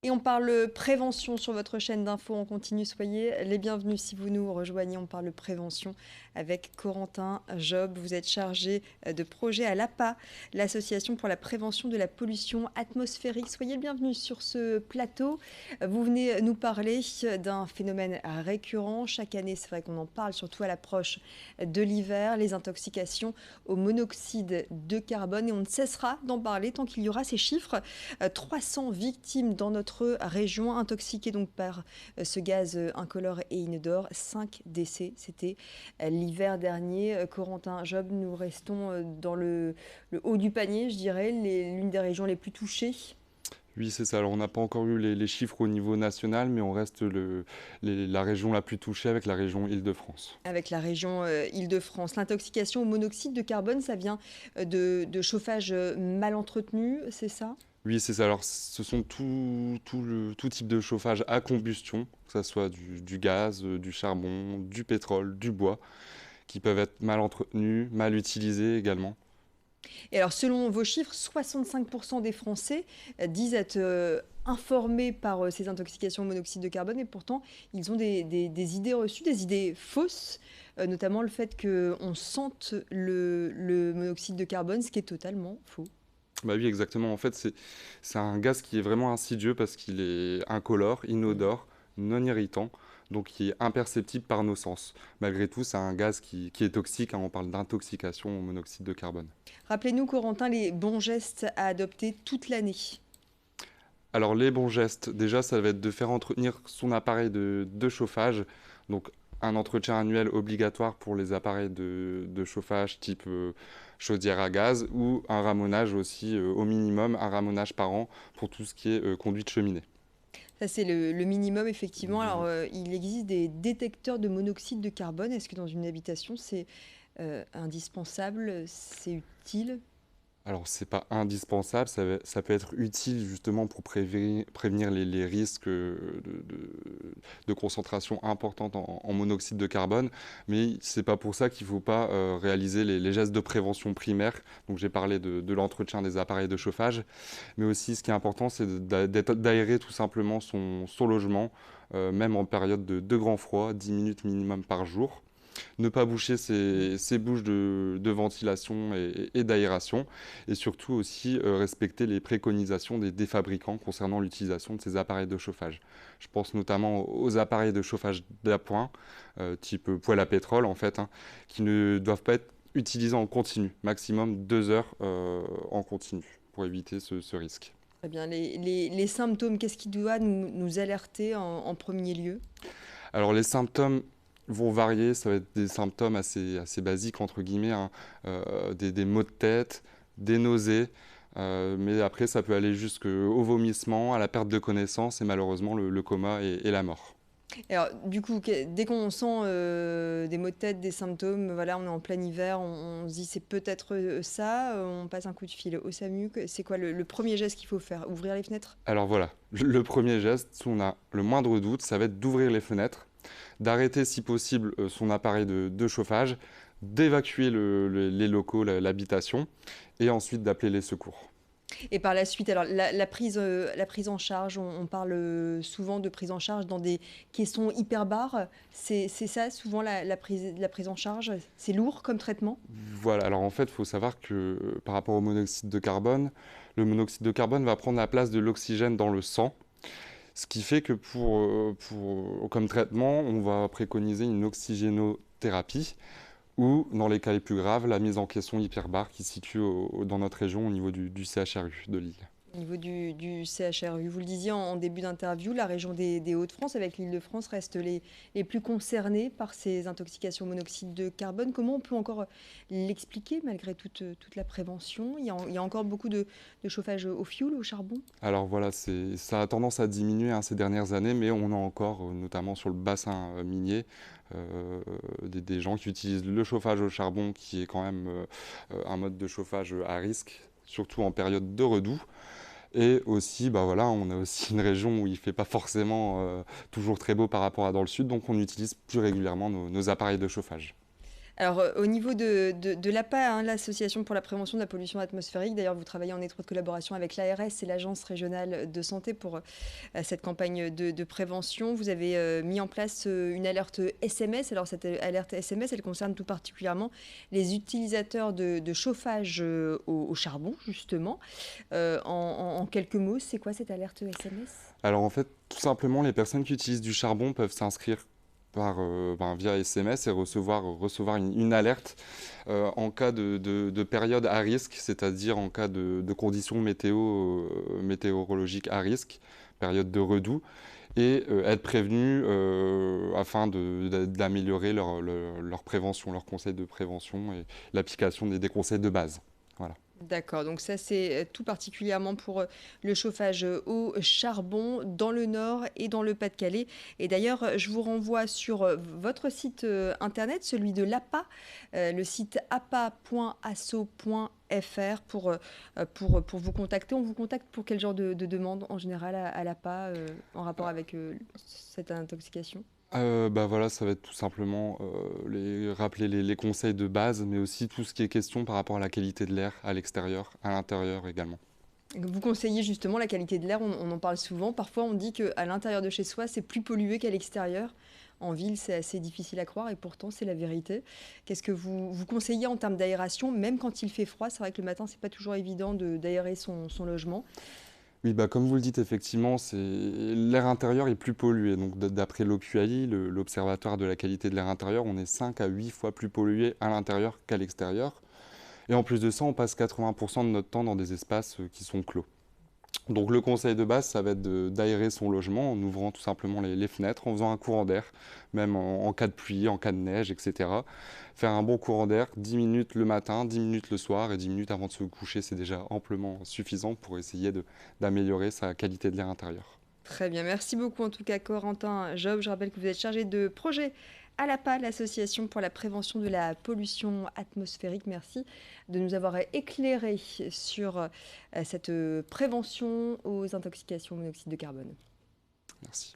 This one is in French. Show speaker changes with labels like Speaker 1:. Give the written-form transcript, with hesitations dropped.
Speaker 1: Et on parle prévention sur votre chaîne d'infos en continu. Soyez les bienvenus si vous nous rejoignez. On parle prévention avec Corentin Job. Vous êtes chargé de projet à l'APA, l'Association pour la prévention de la pollution atmosphérique. Soyez le bienvenu sur ce plateau. Vous venez nous parler d'un phénomène récurrent. Chaque année, c'est vrai qu'on en parle, surtout à l'approche de l'hiver, les intoxications au monoxyde de carbone. Et on ne cessera d'en parler tant qu'il y aura ces chiffres. 300 victimes dans notre région intoxiquées donc par ce gaz incolore et inodore. 5 décès, c'était l'hiver dernier. Corentin Job, nous restons dans le haut du panier, je dirais, l'une des régions les plus touchées.
Speaker 2: Oui, c'est ça. Alors, on n'a pas encore eu les chiffres au niveau national, mais on reste la région la plus touchée avec la région Île-de-France.
Speaker 1: Avec la région Île-de-France. L'intoxication au monoxyde de carbone, ça vient de chauffage mal entretenu, c'est ça?
Speaker 2: Oui, c'est ça. Alors, ce sont tout type de chauffage à combustion, que ce soit du gaz, du charbon, du pétrole, du bois, qui peuvent être mal entretenus, mal utilisés également.
Speaker 1: Et alors, selon vos chiffres, 65% des Français disent être informés par ces intoxications au monoxyde de carbone, et pourtant, ils ont des idées reçues, des idées fausses, notamment le fait qu'on sente le monoxyde de carbone, ce qui est totalement faux.
Speaker 2: Bah oui, exactement. En fait, c'est un gaz qui est vraiment insidieux parce qu'il est incolore, inodore, non irritant, donc qui est imperceptible par nos sens. Malgré tout, c'est un gaz qui est toxique, hein, on parle d'intoxication au monoxyde de carbone.
Speaker 1: Rappelez-nous, Corentin, les bons gestes à adopter toute l'année.
Speaker 2: Alors les bons gestes, déjà, ça va être de faire entretenir son appareil de chauffage, donc un entretien annuel obligatoire pour les appareils de chauffage type chaudière à gaz ou un ramonage aussi, au minimum, un ramonage par an pour tout ce qui est conduite cheminée.
Speaker 1: Ça, c'est le minimum, effectivement. Alors, il existe des détecteurs de monoxyde de carbone. Est-ce que dans une habitation, c'est indispensable, c'est utile?
Speaker 2: Alors, c'est pas indispensable, ça peut être utile justement pour prévenir les risques de concentration importante en monoxyde de carbone, mais c'est pas pour ça qu'il faut pas réaliser les gestes de prévention primaire. Donc, j'ai parlé de l'entretien des appareils de chauffage, mais aussi ce qui est important, c'est d'aérer tout simplement son logement, même en période de grand froid, 10 minutes minimum par jour. Ne pas boucher ses bouches de ventilation et d'aération, et surtout aussi respecter les préconisations des fabricants concernant l'utilisation de ces appareils de chauffage. Je pense notamment aux appareils de chauffage d'appoint, type poêle à pétrole en fait, hein, qui ne doivent pas être utilisés en continu, maximum 2 heures en continu, pour éviter ce risque.
Speaker 1: Très bien. Les symptômes, qu'est-ce qui doit nous alerter en premier lieu?
Speaker 2: Alors les symptômes vont varier, ça va être des symptômes assez basiques, entre guillemets, hein, des maux de tête, des nausées, mais après ça peut aller jusqu'au vomissement, à la perte de connaissance et malheureusement le coma et la mort.
Speaker 1: Et alors, du coup, dès qu'on sent des maux de tête, des symptômes, voilà, on est en plein hiver, on se dit c'est peut-être ça, on passe un coup de fil au SAMU. C'est quoi le premier geste qu'il faut faire? Ouvrir les fenêtres?
Speaker 2: Alors voilà, le premier geste, si on a le moindre doute, ça va être d'ouvrir les fenêtres, d'arrêter si possible son appareil de chauffage, d'évacuer les locaux, l'habitation, et ensuite d'appeler les secours.
Speaker 1: Et par la suite, alors la prise en charge, on parle souvent de prise en charge dans des caissons hyperbares. C'est ça, souvent la prise en charge? C'est lourd comme traitement?
Speaker 2: Voilà, alors en fait, il faut savoir que par rapport au monoxyde de carbone, le monoxyde de carbone va prendre la place de l'oxygène dans le sang, ce qui fait que comme traitement, on va préconiser une oxygénothérapie ou, dans les cas les plus graves, la mise en caisson hyperbare qui se situe dans notre région au niveau du CHRU de Lille.
Speaker 1: Au niveau du CHRU, vous le disiez en début d'interview, la région des Hauts-de-France avec l'Île-de-France reste les plus concernées par ces intoxications au monoxyde de carbone. Comment on peut encore l'expliquer malgré toute la prévention? Il y a encore beaucoup de chauffage au fioul, au charbon?
Speaker 2: Alors voilà, ça a tendance à diminuer, hein, ces dernières années, mais on a encore, notamment sur le bassin minier, des gens qui utilisent le chauffage au charbon, qui est quand même un mode de chauffage à risque, surtout en période de redoux. Et aussi, bah voilà, on a aussi une région où il ne fait pas forcément toujours très beau par rapport à dans le sud, donc on utilise plus régulièrement nos appareils de chauffage.
Speaker 1: Alors, au niveau de l'APA, hein, l'Association pour la prévention de la pollution atmosphérique, d'ailleurs, vous travaillez en étroite collaboration avec l'ARS et l'Agence régionale de santé pour cette campagne de prévention. Vous avez mis en place une alerte SMS. Alors, cette alerte SMS, elle concerne tout particulièrement les utilisateurs de chauffage au charbon, justement. En quelques mots, c'est quoi cette alerte SMS?
Speaker 2: Alors en fait, tout simplement, les personnes qui utilisent du charbon peuvent s'inscrire via SMS et recevoir une alerte en cas de période à risque, c'est-à-dire en cas de conditions météorologiques à risque, période de redoux, et être prévenus afin d'améliorer leur prévention, leur conseil de prévention et l'application des conseils de base. Voilà.
Speaker 1: D'accord, donc ça c'est tout particulièrement pour le chauffage au charbon dans le Nord et dans le Pas-de-Calais. Et d'ailleurs, je vous renvoie sur votre site internet, celui de l'APA, le site apa.asso.fr pour vous contacter. On vous contacte pour quel genre de demande en général à l'APA en rapport avec cette intoxication?
Speaker 2: Voilà, ça va être tout simplement rappeler les conseils de base, mais aussi tout ce qui est question par rapport à la qualité de l'air à l'extérieur, à l'intérieur également.
Speaker 1: Vous conseillez justement la qualité de l'air, on en parle souvent. Parfois, on dit qu'à l'intérieur de chez soi, c'est plus pollué qu'à l'extérieur. En ville, c'est assez difficile à croire et pourtant, c'est la vérité. Qu'est-ce que vous conseillez en termes d'aération, même quand il fait froid? C'est vrai que le matin, c'est pas toujours évident d'aérer son logement.
Speaker 2: Oui, comme vous le dites, effectivement, l'air intérieur est plus pollué. Donc, d'après l'OQAI, l'Observatoire de la qualité de l'air intérieur, on est 5 à 8 fois plus pollué à l'intérieur qu'à l'extérieur. Et en plus de ça, on passe 80% de notre temps dans des espaces qui sont clos. Donc le conseil de base, ça va être d'aérer son logement en ouvrant tout simplement les fenêtres, en faisant un courant d'air, même en cas de pluie, en cas de neige, etc. Faire un bon courant d'air, 10 minutes le matin, 10 minutes le soir et 10 minutes avant de se coucher, c'est déjà amplement suffisant pour essayer d'améliorer sa qualité de l'air intérieur.
Speaker 1: Très bien, merci beaucoup en tout cas Corentin Job. Je rappelle que vous êtes chargé de projet à l'APA, l'Association pour la prévention de la pollution atmosphérique. Merci de nous avoir éclairé sur cette prévention aux intoxications au monoxyde de carbone.
Speaker 2: Merci.